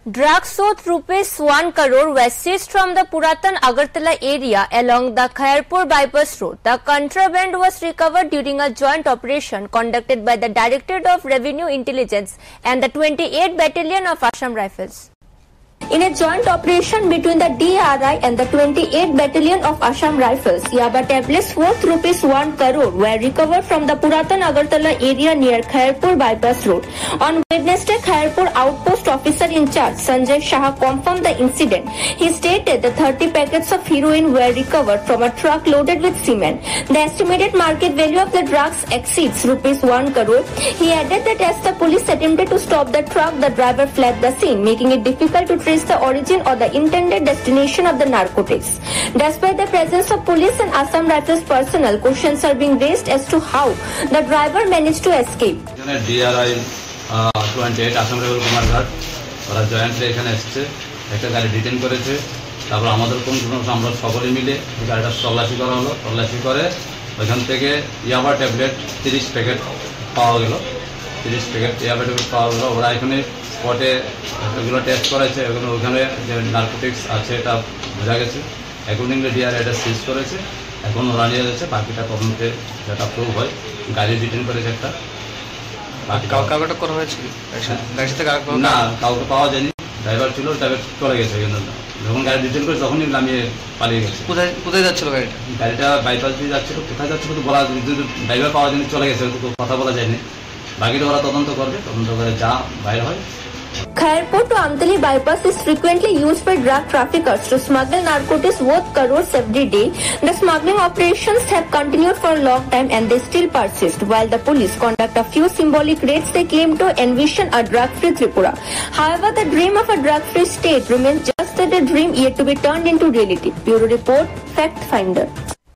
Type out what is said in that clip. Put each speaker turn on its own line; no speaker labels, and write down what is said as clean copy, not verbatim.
Drugs worth ₹1 crore were seized from the Puratan Agartala area along the Khairpur bypass road. The contraband was recovered during a joint operation conducted by the Directorate of Revenue Intelligence and the 28th Battalion of Assam Rifles. In a joint operation between the DRI and the 28th Battalion of Assam Rifles, Yaba tablets worth ₹1 crore were recovered from the Puratan Agartala area near Khairpur bypass road. On Wednesday, Khairpur outpost officer in charge Sanjay Shah confirmed the incident. He stated that 30 packets of heroin were recovered from a truck loaded with cement. The estimated market value of the drugs exceeds ₹1 crore. He added that as the police attempted to stop the truck, the driver fled the scene, making it difficult to trace the origin or the intended destination of the narcotics. Despite the presence of police and Assam Rifles personnel, questions are being raised as to how the driver managed to escape.
DRI 28 Assam rifle Kumarghat ওরা jointly এখানে এসেছে, একটা গাড়ি detain করেছে। তারপর আমাদের কোন আমরা সকলে মিলে গাড়িটা তল্লাশি করা হলো। তল্লাশি করে ওইখান থেকে ইয়াবা ট্যাবলেট 30 প্যাকেট পাওয়া গেল। 30 প্যাকেট ইয়াবা ট্যাবলেট পাওয়া গেল। ওরা এখানে স্পটে এগুলো টেস্ট করেছে, ওখানে যে নার্কোটিক্স আছে এটা বোঝা গেছে। অ্যাকর্ডিংলি ডিআরআই এটা সিজ করেছে, এখন ওরা নিয়ে যাচ্ছে। বাকিটা তদন্তে যেটা প্রুভ হয়, গাড়ি ডিটেন করেছে একটা।
কাউকে করা হয়েছিল
না, কাউকে পাওয়া যায়নি। ড্রাইভার ছিল, ড্রাইভার চলে গেছে। যখন গাড়ি ডিটেন করেছে তখনই নামিয়ে পালিয়ে গেছে।
কোথায় যাচ্ছিল
গাড়িটা বাইপাস দিয়ে যাচ্ছিল, কোথায় যাচ্ছিল তো বলা, ড্রাইভার পাওয়া যায়নি, চলে গেছে, কথা বলা যায়নি। বাকিটা ওরা তদন্ত করবে, তদন্ত করে যা বাইর হয়।
Khairpur to Amtali bypass is frequently used by drug traffickers to smuggle narcotics worth crores every day. The smuggling operations have continued for a long time and they still persist. While the police conduct a few symbolic raids, they claim to envision a drug-free Tripura. However, the dream of a drug-free state remains just a dream yet to be turned into reality. Bureau Report, Fact Finder.